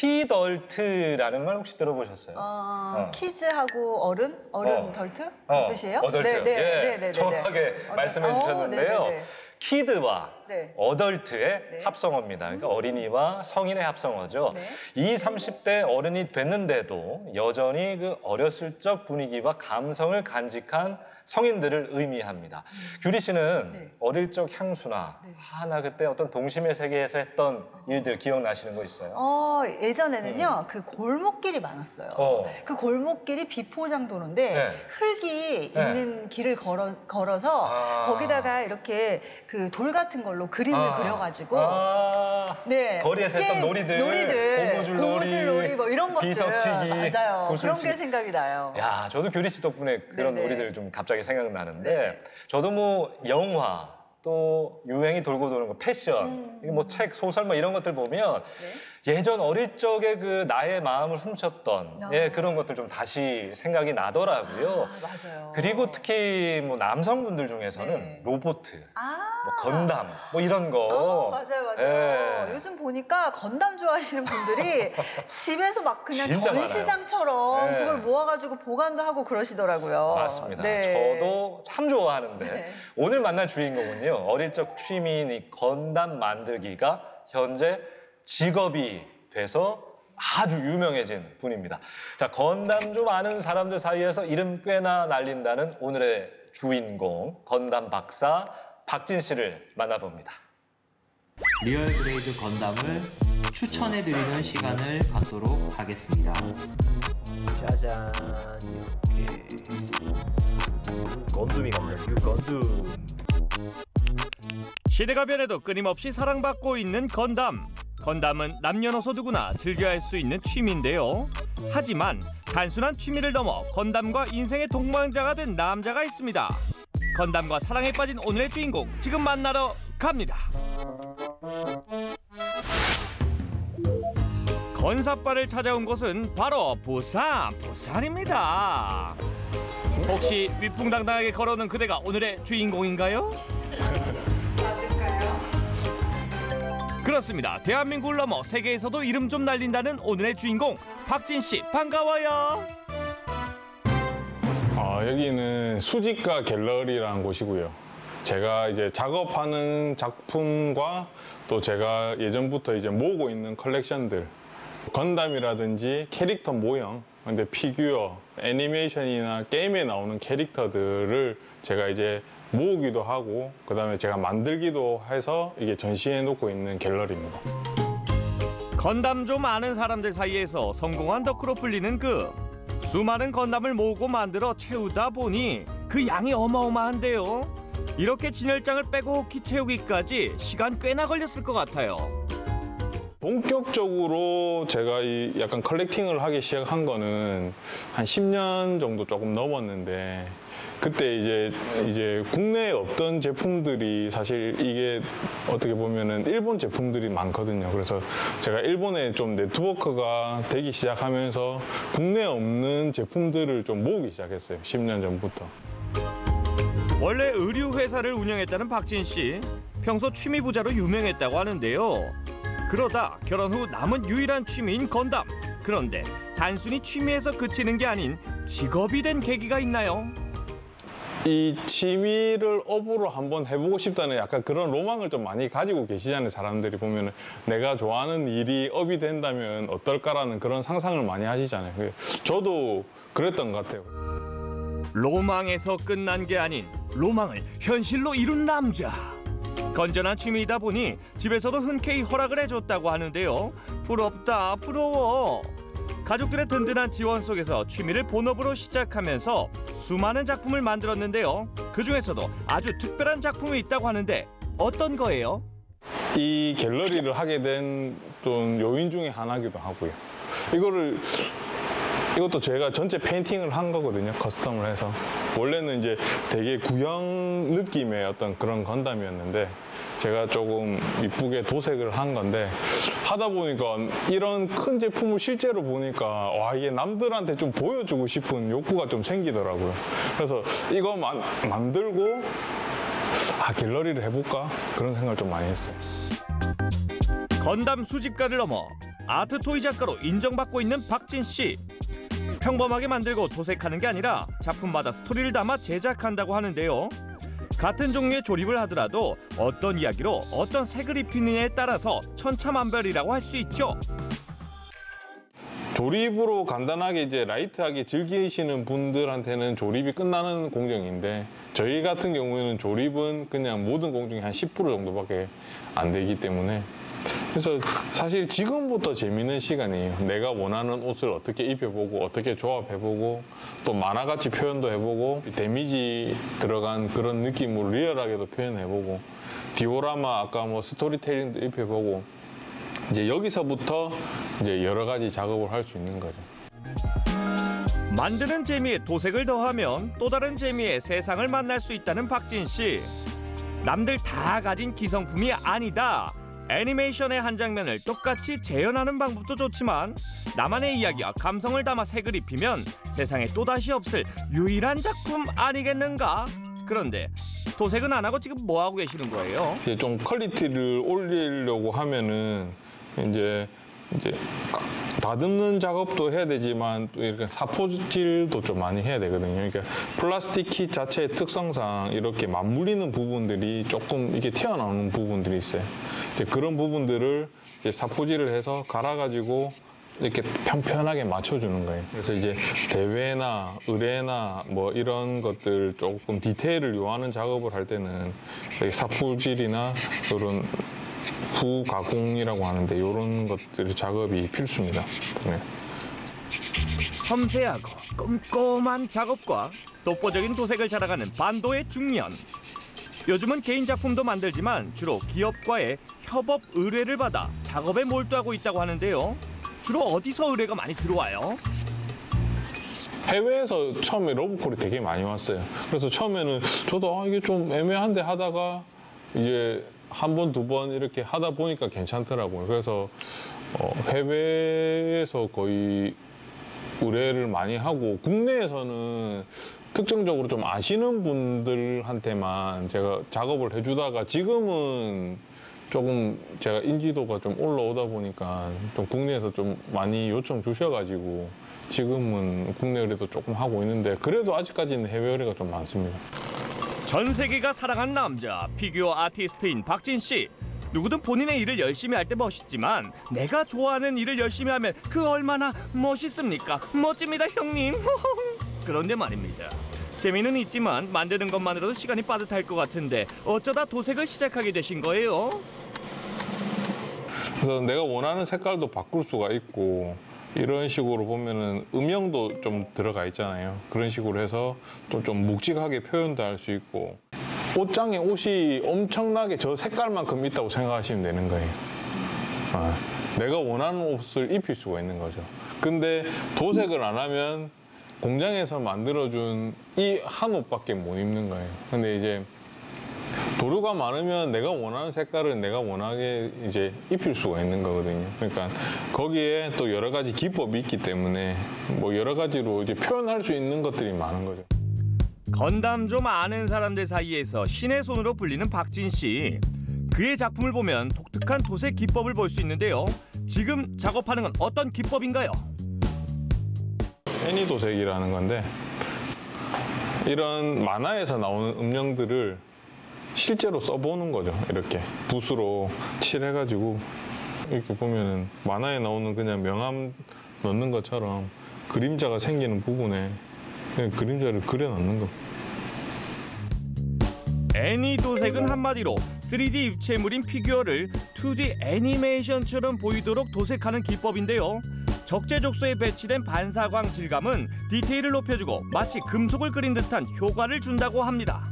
키덜트라는 말 혹시 들어보셨어요? 키즈하고 어른 덜트? 그 뜻이에요? 어덜트. 네. 정확하게 말씀해 주셨는데요. 네네네. 키드와 네. 어덜트의 네. 합성어입니다. 그러니까 어린이와 성인의 합성어죠. 네. 20, 30대 어른이 됐는데도 여전히 그 어렸을 적 분위기와 감성을 간직한 성인들을 의미합니다. 규리 씨는 네. 어릴 적 향수나 네. 나 그때 어떤 동심의 세계에서 했던 일들 기억나시는 거 있어요? 예전에는요, 그 골목길이 많았어요. 그 골목길이 비포장 도로인데 네. 흙이 네. 있는 길을 걸어서 거기다가 이렇게 그 돌 같은 걸로 그림을 그려가지고 네, 거리에서 했던 놀이들, 고무줄 놀이 뭐 이런 것들 비석치기, 맞아요. 구슬치기. 그런 게 생각이 나요. 야, 저도 규리 씨 덕분에 그런 네네. 놀이들 좀 갑자기 생각나는데 네네. 저도 뭐 영화 또 유행이 돌고 도는 거 패션, 뭐 책, 소설 뭐 이런 것들 보면 예전 어릴 적에 그 나의 마음을 훔쳤던 그런 것들 좀 다시 생각이 나더라고요. 맞아요. 그리고 특히 뭐 남성분들 중에서는 네. 로봇, 뭐 건담 뭐 이런 거. 맞아요. 예. 요즘 보니까 건담 좋아하시는 분들이 집에서 막 그냥 진짜 전시장처럼 많아요. 네. 그걸 모아가지고 보관도 하고 그러시더라고요. 맞습니다. 네. 저도 참 좋아하는데 네. 오늘 만날 주인공은요. 어릴 적 취미인 이 건담 만들기가 현재 직업이 돼서 아주 유명해진 분입니다. 자, 건담 좀 아는 사람들 사이에서 이름 꽤나 날린다는 오늘의 주인공 건담 박사 박진 씨를 만나봅니다. 리얼 그레이드 건담을 추천해드리는 시간을 갖도록 하겠습니다. 짜잔, 이렇게 건둠이 갑니다. 건둠. 시대가 변해도 끊임없이 사랑받고 있는 건담. 건담은 남녀노소 누구나 즐겨야 할 수 있는 취미인데요. 하지만 단순한 취미를 넘어 건담과 인생의 동반자가 된 남자가 있습니다. 건담과 사랑에 빠진 오늘의 주인공 지금 만나러 갑니다. 건사빠를 찾아온 곳은 바로 부산입니다. 혹시 위풍당당하게 걸어오는 그대가 오늘의 주인공인가요? 그렇습니다. 대한민국을 넘어 세계에서도 이름 좀 날린다는 오늘의 주인공 박진 씨 반가워요. 여기는 수직가 갤러리라는 곳이고요. 제가 이제 작업하는 작품과 또 제가 예전부터 이제 모으고 있는 컬렉션들, 건담이라든지 캐릭터 모형, 근데 피규어, 애니메이션이나 게임에 나오는 캐릭터들을 제가 이제 모으기도 하고 그다음에 제가 만들기도 해서 이게 전시해 놓고 있는 갤러리입니다. 건담 좀 아는 사람들 사이에서 성공한 덕후로 불리는 그 수많은 건담을 모으고 만들어 채우다 보니 그 양이 어마어마한데요. 이렇게 진열장을 빼곡히 채우기까지 시간 꽤나 걸렸을 것 같아요. 본격적으로 제가 이 약간 컬렉팅을 하기 시작한 거는 한 10년 정도 조금 넘었는데 그때 이제 국내에 없던 제품들이 사실 이게 어떻게 보면은 일본 제품들이 많거든요. 그래서 제가 일본에 좀 네트워크가 되기 시작하면서 국내에 없는 제품들을 좀 모으기 시작했어요. 10년 전부터. 원래 의류 회사를 운영했다는 박진 씨. 평소 취미 부자로 유명했다고 하는데요. 그러다 결혼 후 남은 유일한 취미인 건담. 그런데 단순히 취미에서 그치는 게 아닌 직업이 된 계기가 있나요? 이 취미를 업으로 한번 해보고 싶다는 약간 그런 로망을 좀 많이 가지고 계시잖아요. 사람들이 보면은 내가 좋아하는 일이 업이 된다면 어떨까라는 그런 상상을 많이 하시잖아요. 저도 그랬던 것 같아요. 로망에서 끝난 게 아닌 로망을 현실로 이룬 남자. 건전한 취미이다 보니 집에서도 흔쾌히 허락을 해줬다고 하는데요. 부럽다, 부러워. 가족들의 든든한 지원 속에서 취미를 본업으로 시작하면서 수많은 작품을 만들었는데요. 그중에서도 아주 특별한 작품이 있다고 하는데 어떤 거예요? 이 갤러리를 하게 된 좀 요인 중에 하나기도 하고요. 이것도 제가 전체 페인팅을 한 거거든요. 커스텀을 해서. 원래는 이제 되게 구형 느낌의 어떤 그런 건담이었는데 제가 조금 이쁘게 도색을 한 건데 하다 보니까 이런 큰 제품을 실제로 보니까 와, 이게 남들한테 좀 보여주고 싶은 욕구가 좀 생기더라고요. 그래서 이거 만들고 갤러리를 해볼까? 그런 생각을 좀 많이 했어요. 건담 수집가를 넘어 아트 토이 작가로 인정받고 있는 박진 씨. 평범하게 만들고 도색하는 게 아니라 작품마다 스토리를 담아 제작한다고 하는데요. 같은 종류의 조립을 하더라도 어떤 이야기로 어떤 색을 입히느냐에 따라서 천차만별이라고 할 수 있죠. 조립으로 간단하게 이제 라이트하게 즐기시는 분들한테는 조립이 끝나는 공정인데 저희 같은 경우에는 조립은 그냥 모든 공정이 한 10% 정도밖에 안 되기 때문에 그래서 사실 지금부터 재밌는 시간이에요. 내가 원하는 옷을 어떻게 입혀보고 어떻게 조합해보고 또 만화같이 표현도 해보고 데미지 들어간 그런 느낌으로 리얼하게도 표현해보고 디오라마 아까 뭐 스토리텔링도 입혀보고 이제 여기서부터 이제 여러 가지 작업을 할 수 있는 거죠. 만드는 재미에 도색을 더하면 또 다른 재미에 세상을 만날 수 있다는 박진 씨. 남들 다 가진 기성품이 아니다. 애니메이션의 한 장면을 똑같이 재현하는 방법도 좋지만 나만의 이야기와 감성을 담아 색을 입히면 세상에 또다시 없을 유일한 작품 아니겠는가? 그런데 도색은 안 하고 지금 뭐 하고 계시는 거예요? 이제 좀 퀄리티를 올리려고 하면은 이제 다듬는 작업도 해야 되지만 또 이렇게 사포질도 좀 많이 해야 되거든요. 그러니까 플라스틱 킷 자체의 특성상 이렇게 맞물리는 부분들이 조금 이게 튀어나오는 부분들이 있어요. 이제 그런 부분들을 이제 사포질을 해서 갈아가지고 이렇게 편편하게 맞춰주는 거예요. 그래서 이제 대회나 의뢰나 뭐 이런 것들 조금 디테일을 요하는 작업을 할 때는 사포질이나 이런 후가공이라고 하는데 이런 것들의 작업이 필수입니다. 네. 섬세하고 꼼꼼한 작업과 독보적인 도색을 자랑하는 반도의 중년. 요즘은 개인 작품도 만들지만 주로 기업과의 협업 의뢰를 받아 작업에 몰두하고 있다고 하는데요. 주로 어디서 의뢰가 많이 들어와요? 해외에서 처음에 러브콜이 되게 많이 왔어요. 그래서 처음에는 저도 이게 좀 애매한데 하다가 이제 한 번, 두 번 이렇게 하다 보니까 괜찮더라고요. 그래서 해외에서 거의 의뢰를 많이 하고 국내에서는 특정적으로 좀 아시는 분들한테만 제가 작업을 해주다가 지금은 조금 제가 인지도가 좀 올라오다 보니까 좀 국내에서 좀 많이 요청 주셔가지고 지금은 국내 의뢰도 조금 하고 있는데 그래도 아직까지는 해외 의뢰가 좀 많습니다. 전 세계가 사랑한 남자, 피규어 아티스트인 박진 씨. 누구든 본인의 일을 열심히 할 때 멋있지만 내가 좋아하는 일을 열심히 하면 그 얼마나 멋있습니까? 멋집니다, 형님. 그런데 말입니다. 재미는 있지만 만드는 것만으로도 시간이 빠듯할 것 같은데 어쩌다 도색을 시작하게 되신 거예요? 그래서 내가 원하는 색깔도 바꿀 수가 있고 이런 식으로 보면은 음영도 좀 들어가 있잖아요. 그런 식으로 해서 또 좀 묵직하게 표현도 할 수 있고 옷장에 옷이 엄청나게 저 색깔만큼 있다고 생각하시면 되는 거예요. 내가 원하는 옷을 입힐 수가 있는 거죠. 근데 도색을 안 하면 공장에서 만들어준 이 한 옷밖에 못 입는 거예요. 근데 이제 도료가 많으면 내가 원하는 색깔을 내가 원하게 이제 입힐 수가 있는 거거든요. 그러니까 거기에 또 여러 가지 기법이 있기 때문에 뭐 여러 가지로 이제 표현할 수 있는 것들이 많은 거죠. 건담 좀 아는 사람들 사이에서 신의 손으로 불리는 박진 씨. 그의 작품을 보면 독특한 도색 기법을 볼 수 있는데요. 지금 작업하는 건 어떤 기법인가요? 애니 도색이라는 건데 이런 만화에서 나오는 음영들을 실제로 써보는 거죠. 이렇게 붓으로 칠해가지고 이렇게 보면은 만화에 나오는 그냥 명암 넣는 것처럼 그림자가 생기는 부분에 그냥 그림자를 그려넣는 거. 애니 도색은 한마디로 3D 입체물인 피규어를 2D 애니메이션처럼 보이도록 도색하는 기법인데요. 적재적소에 배치된 반사광 질감은 디테일을 높여주고 마치 금속을 그린 듯한 효과를 준다고 합니다.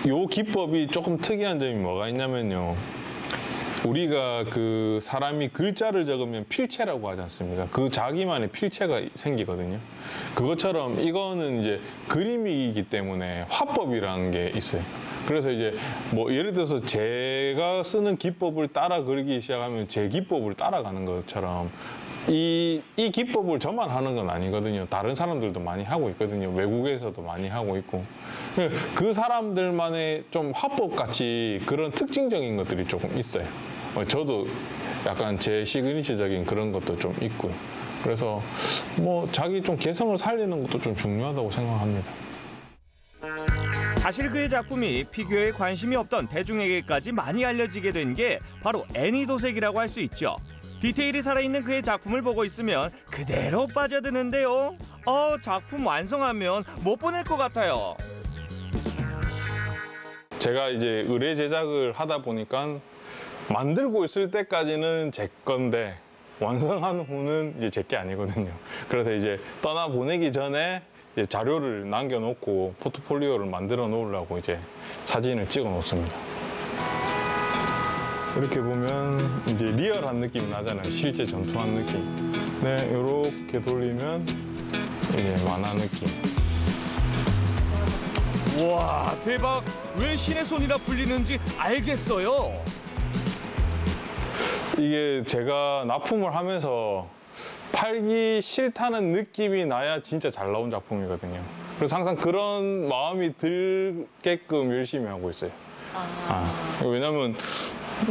이 기법이 조금 특이한 점이 뭐가 있냐면요. 우리가 그 사람이 글자를 적으면 필체라고 하지 않습니까? 그 자기만의 필체가 생기거든요. 그것처럼 이거는 이제 그림이기 때문에 화법이라는 게 있어요. 그래서 이제 뭐 예를 들어서 제가 쓰는 기법을 따라 그리기 시작하면 제 기법을 따라가는 것처럼 이 기법을 저만 하는 건 아니거든요. 다른 사람들도 많이 하고 있거든요. 외국에서도 많이 하고 있고. 그 사람들만의 좀 화법같이 그런 특징적인 것들이 조금 있어요. 저도 약간 제 시그니처적인 그런 것도 좀 있고요. 그래서 뭐 자기 좀 개성을 살리는 것도 좀 중요하다고 생각합니다. 사실 그의 작품이 피규어에 관심이 없던 대중에게까지 많이 알려지게 된 게 바로 애니도색이라고 할 수 있죠. 디테일이 살아있는 그의 작품을 보고 있으면 그대로 빠져드는데요. 작품 완성하면 못 보낼 것 같아요. 제가 이제 의뢰 제작을 하다 보니까 만들고 있을 때까지는 제 건데 완성한 후는 이제 제 게 아니거든요. 그래서 이제 떠나 보내기 전에 이제 자료를 남겨놓고 포트폴리오를 만들어 놓으려고 이제 사진을 찍어 놓습니다. 이렇게 보면 이제 리얼한 느낌이 나잖아요. 실제 전투한 느낌. 네, 이렇게 돌리면 이제 만화 느낌. 우와, 대박! 왜 신의 손이라 불리는지 알겠어요. 이게 제가 납품을 하면서 팔기 싫다는 느낌이 나야 진짜 잘 나온 작품이거든요. 그래서 항상 그런 마음이 들게끔 열심히 하고 있어요. 왜냐면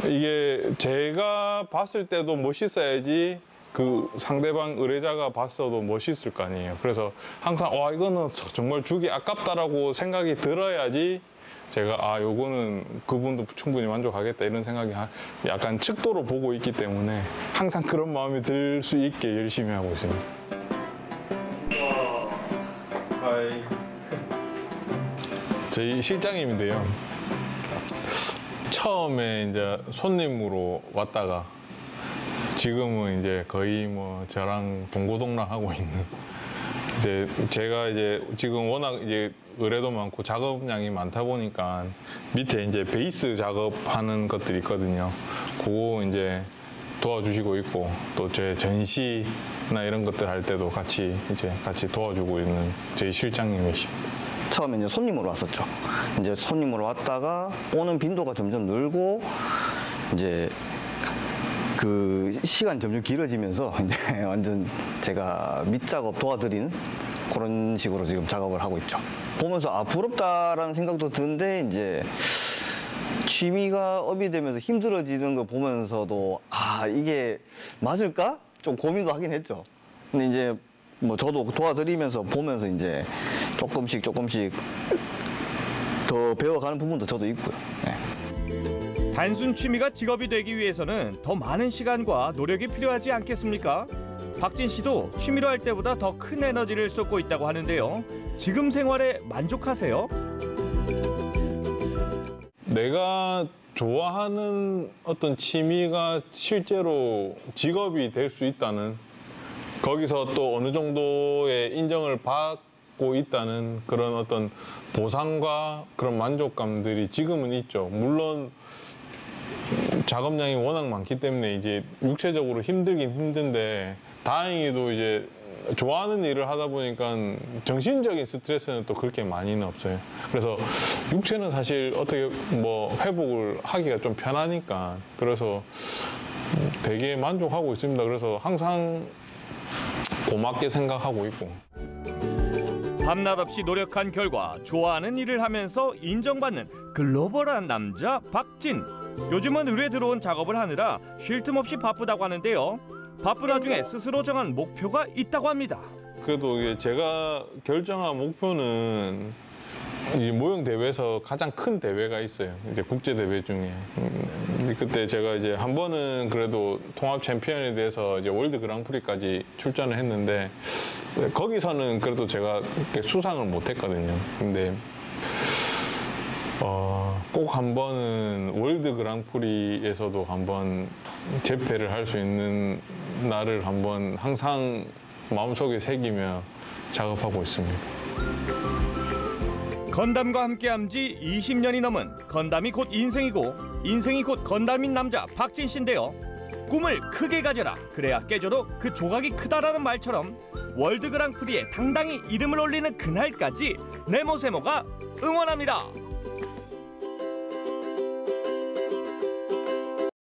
이게 제가 봤을 때도 멋있어야지 그 상대방 의뢰자가 봤어도 멋있을 거 아니에요. 그래서 항상 이거는 정말 주기 아깝다라고 생각이 들어야지 제가 요거는 그분도 충분히 만족하겠다 이런 생각이 약간 측도로 보고 있기 때문에 항상 그런 마음이 들 수 있게 열심히 하고 있습니다. 저희 실장님인데요. 처음에 이제 손님으로 왔다가 지금은 이제 거의 뭐 저랑 동고동락하고 있는 이제 제가 이제 지금 워낙 이제 의뢰도 많고 작업량이 많다 보니까 밑에 이제 베이스 작업하는 것들이 있거든요. 그거 이제 도와주시고 있고 또 제 전시나 이런 것들 할 때도 같이 도와주고 있는 저희 실장님이십니다. 처음에 이제 손님으로 왔었죠. 이제 손님으로 왔다가 오는 빈도가 점점 늘고 이제 그 시간이 점점 길어지면서 이제 완전 제가 밑작업 도와드리는 그런 식으로 지금 작업을 하고 있죠. 보면서 부럽다라는 생각도 드는데 이제 취미가 업이 되면서 힘들어지는 거 보면서도 이게 맞을까? 좀 고민도 하긴 했죠. 근데 이제 뭐 저도 도와드리면서 보면서 이제 조금씩 더 배워가는 부분도 저도 있고요. 네. 단순 취미가 직업이 되기 위해서는 더 많은 시간과 노력이 필요하지 않겠습니까? 박진 씨도 취미로 할 때보다 더 큰 에너지를 쏟고 있다고 하는데요. 지금 생활에 만족하세요? 내가 좋아하는 어떤 취미가 실제로 직업이 될 수 있다는, 거기서 또 어느 정도의 인정을 받고 있다는 그런 어떤 보상과 그런 만족감들이 지금은 있죠. 물론 작업량이 워낙 많기 때문에 이제 육체적으로 힘들긴 힘든데, 다행히도 이제 좋아하는 일을 하다 보니까 정신적인 스트레스는 또 그렇게 많이는 없어요. 그래서 육체는 사실 어떻게 뭐 회복을 하기가 좀 편하니까, 그래서 되게 만족하고 있습니다. 그래서 항상 고맙게 생각하고 있고. 밤낮 없이 노력한 결과 좋아하는 일을 하면서 인정받는 글로벌한 남자 박진. 요즘은 의뢰 들어온 작업을 하느라 쉴 틈 없이 바쁘다고 하는데요. 바쁜 와중에 스스로 정한 목표가 있다고 합니다. 그래도 이게 제가 결정한 목표는 이 모형 대회에서 가장 큰 대회가 있어요. 이제 국제 대회 중에. 그때 제가 이제 한 번은 그래도 통합 챔피언에 대해서 이제 월드 그랑프리까지 출전을 했는데, 거기서는 그래도 제가 수상을 못 했거든요. 근데 꼭 한 번은 월드 그랑프리에서도 한번 재패를 할 수 있는 날을 한번 항상 마음속에 새기며 작업하고 있습니다. 건담과 함께한 지 20년이 넘은 건담이 곧 인생이고 인생이 곧 건담인 남자 박진 씨인데요. 꿈을 크게 가져라. 그래야 깨져도 그 조각이 크다라는 말처럼 월드 그랑프리에 당당히 이름을 올리는 그날까지 네모세모가 응원합니다.